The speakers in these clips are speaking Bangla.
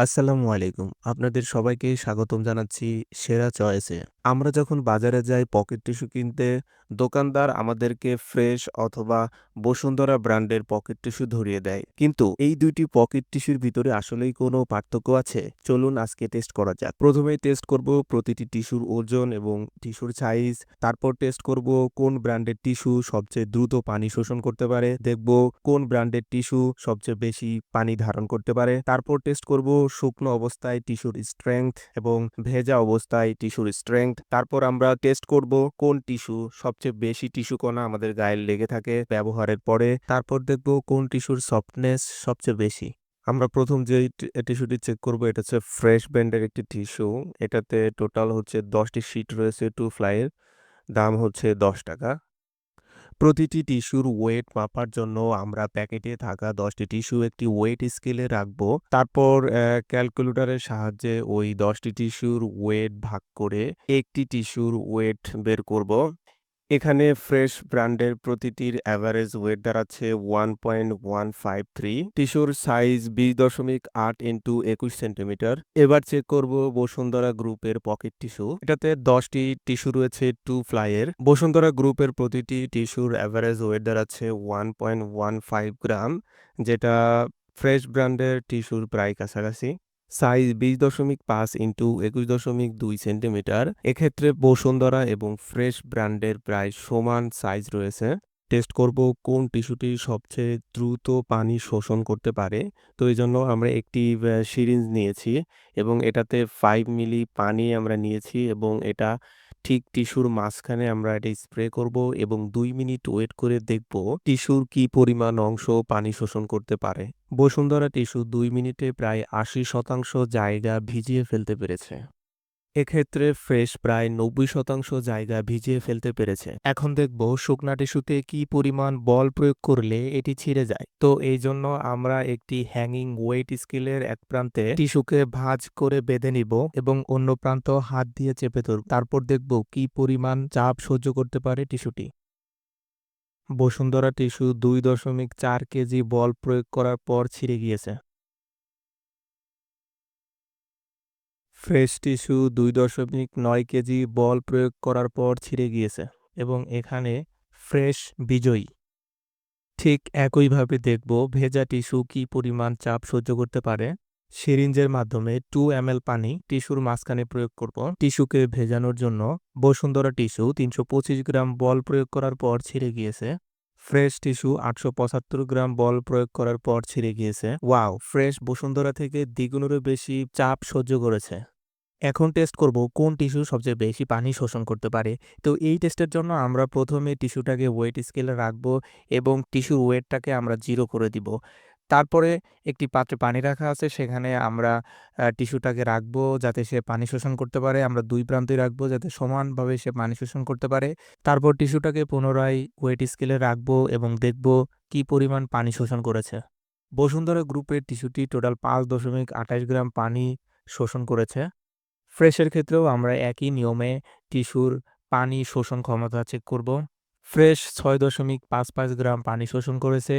আসসালামু আলাইকুম। আপনাদের সবাইকে স্বাগতম জানাচ্ছি সেরা চয়েসে। আমরা যখন বাজারে যাই পকেট টিস্যু কিনতে, দোকানদার আমাদেরকে ফ্রেশ অথবা বসুন্ধরা ব্র্যান্ডের পকেট টিস্যু ধরিয়ে দেয়। কিন্তু এই ২ টি পকেট টিস্যুর ভিতরে আসলেই কোনো পার্থক্য আছে? চলুন আজকে টেস্ট করা যাক। প্রথমেই টেস্ট করব প্রতিটি টিস্যুর ওজন এবং টিস্যুর সাইজ। তারপর টেস্ট করব কোন ব্র্যান্ডের টিস্যু সবচেয়ে দ্রুত পানি শোষণ করতে পারে। দেখব কোন ব্র্যান্ডের টিস্যু সবচেয়ে বেশি পানি ধারণ করতে পারে। তারপর টেস্ট করব শুকনো অবস্থায় টিস্যুর স্ট্রেংথ এবং ভেজা অবস্থায় টিস্যুর স্ট্রেংথ। তারপর আমরা টেস্ট করব কোন টিস্যু সবচেয়ে বেশি টিস্যু কণা আমাদের গায়ে লেগে থাকে ব্যবহারের পরে। তারপর দেখব কোন টিস্যুর সফটনেস সবচেয়ে বেশি। আমরা ১ম যেই টিস্যুটি চেক করব এটা হচ্ছে ফ্রেশ ব্র্যান্ডের একটি টিস্যু। এটাতে টোটাল হচ্ছে ১০ টি শীট রয়েছে 2 ফ্লাইয়ের। দাম হচ্ছে ৳১০। প্রতিটি টিস্যুর ওয়েট মাপার জন্য আমরা প্যাকেটে থাকা ১০ টি টিস্যু একটি ওয়েট স্কেলে রাখবো। তারপর ক্যালকুলেটরের সাহায্যে ওই ১০ টি টিস্যুর ওয়েট ভাগ করে একটি টিস্যুর ওয়েট বের করব। এখানে ফ্রেশ ব্র্যান্ডের প্রতিটির এভারেজ ওয়েট দাঁড়াচ্ছে 1.153। টিস্যুর সাইজ ২০.৮ ইনটু ২১ সেন্টিমিটার। এবার চেক করব বসুন্ধরা গ্রুপের পকেট টিস্যু। এটাতে ১০ টি টিস্যু রয়েছে 2 ফ্লাইয়ের। বসুন্ধরা গ্রুপের প্রতিটি টিস্যুর এভারেজ ওয়েট দাঁড়াচ্ছে 1.15 গ্রাম, যেটা ফ্রেশ ব্র্যান্ডের টিস্যুর প্রায় কাছাকাছি। Size ২০.৫ into ২১.২ centimetre. এক্ষেত্রে বসুন্ধরা এবং ফ্রেশ ব্র্যান্ডের প্রায় সমান সাইজ রয়েছে। টেস্ট করব কোন টিস্যুটি সবচেয়ে দ্রুত পানি শোষণ করতে পারে। তো এইজন্য আমরা একটি সিরিঞ্জ নিয়েছি এবং এটাতে ৫ মিলি পানি আমরা নিয়েছি এবং এটা ঠিক টিস্যুর মাঝখানে আমরা এটা স্প্রে করব এবং ২ মিনিট ওয়েট করে দেখব টিস্যুর কি পরিমাণ অংশ পানি শোষণ করতে পারে। বসুন্ধরা টিস্যু ২ মিনিটে প্রায় ৮০% জায়গা ভিজিয়ে ফেলতে পেরেছে। এক্ষেত্রে ফ্রেশ প্রায় ৯০% জায়গা ভিজিয়ে ফেলতে পেরেছে। এখন দেখব শুকনা টিস্যুতে কি পরিমাণ বল প্রয়োগ করলে এটি ছিঁড়ে যায়। তো এই জন্য আমরা একটি হ্যাঙ্গিং ওয়েট স্কেলের এক প্রান্তে টিস্যুকে ভাঁজ করে বেঁধে নিব এবং অন্য প্রান্ত হাত দিয়ে চেপে ধরব। তারপর দেখব কি পরিমাণ চাপ সহ্য করতে পারে টিস্যুটি। বসুন্ধরা টিস্যু ২.৪ কেজি বল প্রয়োগ করার পর ছিঁড়ে গিয়েছে। ফ্রেশ টিস্যু ২.৯ কেজি বল প্রয়োগ করার পর ছিঁড়ে গিয়েছে এবং এখানে ফ্রেশ বিজয়ী। ঠিক একইভাবে দেখব ভেজা টিস্যু কি পরিমাণ চাপ সহ্য করতে পারে। সিরিঞ্জের মাধ্যমে 2 ml পানি টিস্যুর মাঝখানে প্রয়োগ করব টিস্যুকে ভেজানোর জন্য। বসুন্ধরা টিস্যু ৩২৫ গ্রাম বল প্রয়োগ করার পর ছিঁড়ে গিয়েছে। ফ্রেশ টিস্যু ৮৭৫ গ্রাম বল প্রয়োগ করার পর ছিঁড়ে গিয়েছে। ওয়াও! ফ্রেশ বসুন্ধরা থেকে দ্বিগুণেরও বেশি চাপ সহ্য করেছে। এখন টেস্ট করব কোন টিস্যু সবচেয়ে বেশি পানি শোষণ করতে পারে। তো এই টেস্টের জন্য আমরা প্রথমে টিস্যুটাকে ওয়েট স্কেলে রাখবো এবং টিস্যুর ওয়েটটাকে আমরা 0 করে দিব। তারপরে একটি পাত্রে পানি রাখা আছে, সেখানে আমরা টিস্যুটাকে রাখবো যাতে সে পানি শোষণ করতে পারে। আমরা ২ প্রান্তেই রাখবো যাতে সমানভাবে সে পানি শোষণ করতে পারে। তারপর টিস্যুটাকে পুনরায় ওয়েট স্কেলে রাখবো এবং দেখব কি পরিমাণ পানি শোষণ করেছে। বসুন্ধরা গ্রুপের টিস্যুটি টোটাল ৫.২৮ গ্রাম পানি শোষণ করেছে। ফ্রেশের ক্ষেত্রেও আমরা একই নিয়মে টিস্যুর পানি শোষণ ক্ষমতা চেক করব। ফ্রেশ ৬.৫৫ গ্রাম পানি শোষণ করেছে,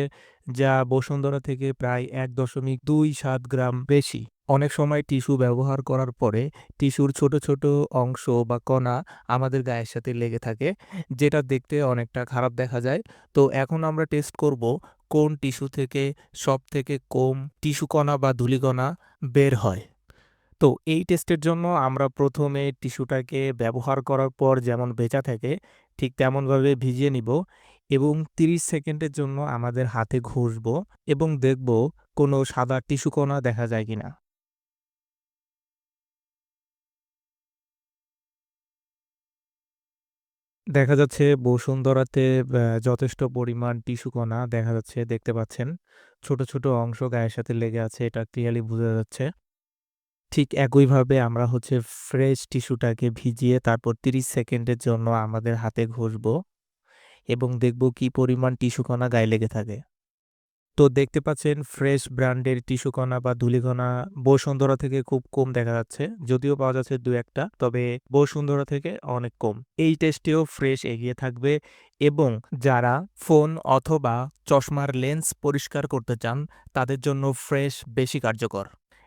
যা বসুন্ধরা থেকে প্রায় ১.২৭ গ্রাম বেশি। অনেক সময় টিস্যু ব্যবহার করার পরে টিস্যুর ছোট, ছোট অংশ বা কণা আমাদের গায়ের সাথে লেগে থাকে, যেটা দেখতে অনেকটা খারাপ দেখা যায়। তো এখন আমরা টেস্ট করব কোন টিস্যু থেকে সবথেকে কম টিস্যু কণা বা ধূলিকণা বের হয়। তো এই টেস্টের জন্য আমরা প্রথমে টিস্যুটাকে ব্যবহার করার পর যেমন ভেজা থাকে ঠিক তেমনভাবে ভিজিয়ে নিব এবং ৩০ সেকেন্ডের জন্য আমাদের হাতে ঘষবো এবং দেখব কোনো সাদা টিস্যু কণা দেখা যায় কিনা। দেখা যাচ্ছে বসুন্ধরাতে যথেষ্ট পরিমাণ টিস্যু কণা দেখা যাচ্ছে, দেখতে পাচ্ছেন। ছোট, ছোট অংশ গায়ের সাথে লেগে আছে, এটা ক্লিয়ারলি বোঝা যাচ্ছে। ঠিক একইভাবে আমরা হচ্ছে ফ্রেশ টিস্যুটাকে ভিজিয়ে তারপর ৩০ সেকেন্ডের জন্য আমাদের হাতে ঘষবো এবং দেখব কি পরিমাণ টিস্যু কণা গায়ে লেগে থাকে। তো দেখতে পাচ্ছেন ফ্রেশ ব্র্যান্ডের টিস্যু কণা বা ধূলিকণা বসুন্ধরা থেকে খুব কম দেখা যাচ্ছে। যদিও পাওয়া যাচ্ছে ২-১ টা, তবে বসুন্ধরা থেকে অনেক কম। এই টেস্টেও ফ্রেশ এগিয়ে থাকবে এবং যারা ফোন অথবা চশমার লেন্স পরিষ্কার করতে চান তাদের জন্য ফ্রেশ বেশি কার্যকর।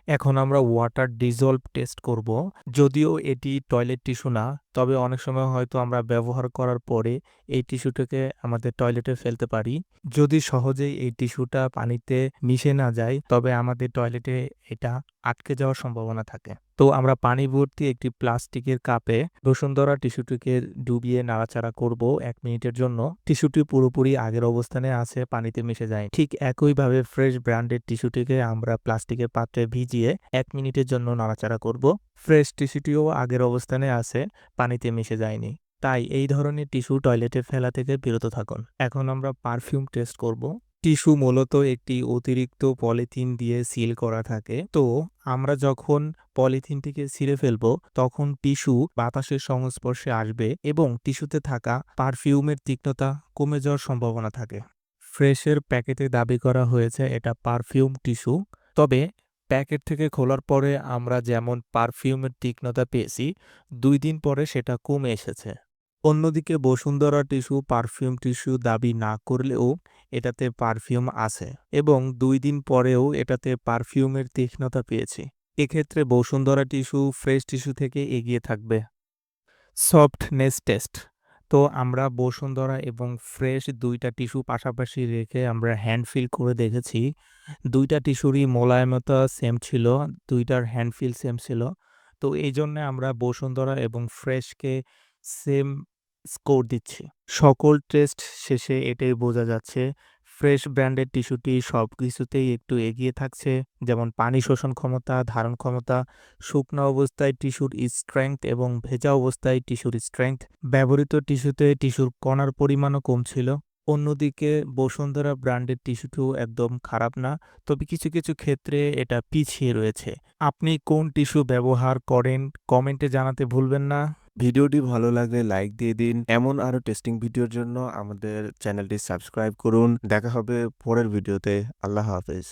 এখন আমরা ওয়াটার ডিসলভ টেস্ট করব। যদিও এটি টয়লেট টিস্যু না, তবে অনেক সময় হয়তো আমরা ব্যবহার করার পরে এই টিস্যুটাকে আমাদের টয়লেটে ফেলতে পারি। যদি সহজেই এই টিস্যুটা পানিতে মিশে না যায়, তবে আমাদের টয়লেটে এটা আটকে যাওয়ার সম্ভাবনা থাকে। তো আমরা পানি ভর্তি একটি প্লাস্টিকের কাপে বসুন্ধরা টিস্যুটিকে ডুবিয়ে নাড়াচাড়া করব ১ মিনিটের জন্য। টিস্যুটি পুরোপুরি আগের অবস্থানে আছে, পানিতে মিশে যায়। ঠিক একইভাবে ফ্রেশ ব্র্যান্ডের টিস্যুটিকে আমরা প্লাস্টিকের পাত্রে ভিজিয়ে ১ মিনিটের জন্য নাড়াচাড়া করব। ফ্রেশ টিস্যুটিও আগের অবস্থানে আছে, পানিতে মিশে যায়নি। তাই এই ধরনের টিস্যু টয়লেটে ফেলা থেকে বিরত থাকুন। এখন আমরা পারফিউম টেস্ট করব। টিস্যু মূলত একটি অতিরিক্ত পলিথিন দিয়ে সিল করা থাকে। তো আমরা যখন পলিথিনটিকে ছিঁড়ে ফেলবো, তখন টিস্যু বাতাসের সংস্পর্শে আসবে এবং টিস্যুতে থাকা পারফিউমের তীক্ষ্ণতা কমে যাওয়ার সম্ভাবনা থাকে। ফ্রেশের প্যাকেটে দাবি করা হয়েছে এটা পারফিউম টিস্যু। তবে প্যাকেট থেকে খোলার পরে আমরা যেমন পারফিউমের তীক্ষ্ণতা পেয়েছি, ২ দিন পরে সেটা কমে এসেছে। অন্যদিকে বসুন্ধরা টিস্যু পারফিউম টিস্যু দাবি না করলেও এটাতে পারফিউম আছে এবং ২ দিন পরেও এটাতে পারফিউমের তীক্ষ্ণতা পেয়েছি। এক্ষেত্রে বসুন্ধরা টিস্যু ফ্রেশ টিস্যু থেকে এগিয়ে থাকবে। Softness test. তো আমরা বসুন্ধরা এবং ফ্রেশ ২ টা টিস্যু পাশাপাশি রেখে আমরা হ্যান্ড ফিল করে দেখেছি। ২ টা টিস্যুরই মোলায়েমতা সেম ছিল, ২ টার হ্যান্ড ফিল সেম ছিল। তো এইজন্যে আমরা বসুন্ধরা এবং ফ্রেশকে সেম স্কোর দিচ্ছি। সকল টেস্ট শেষে এটাই বোঝা যাচ্ছে, ফ্রেশ ব্র্যান্ডের টিস্যুটি সবকিছুতেই একটু এগিয়ে থাকছে। যেমন পানি শোষণ ক্ষমতা, ধারণ ক্ষমতা, শুকনো অবস্থায় টিস্যুর স্ট্রেংথ এবং ভেজা অবস্থায় টিস্যুর স্ট্রেংথ। ব্যবহৃত টিস্যুতে টিস্যুর কণার পরিমাণও কম ছিল। অন্যদিকে বসুন্ধরা ব্র্যান্ডের টিস্যুটিও একদম খারাপ না, তবে কিছু, কিছু ক্ষেত্রে এটা পিছিয়ে রয়েছে। আপনি কোন টিস্যু ব্যবহার করেন কমেন্টে জানাতে ভুলবেন না। ভিডিওটি ভালো লাগলে লাইক দিয়ে দিন। এমন আরো টেস্টিং ভিডিওর জন্য আমাদের চ্যানেলটি সাবস্ক্রাইব করুন। দেখা হবে পরের ভিডিওতে। আল্লাহ হাফেজ।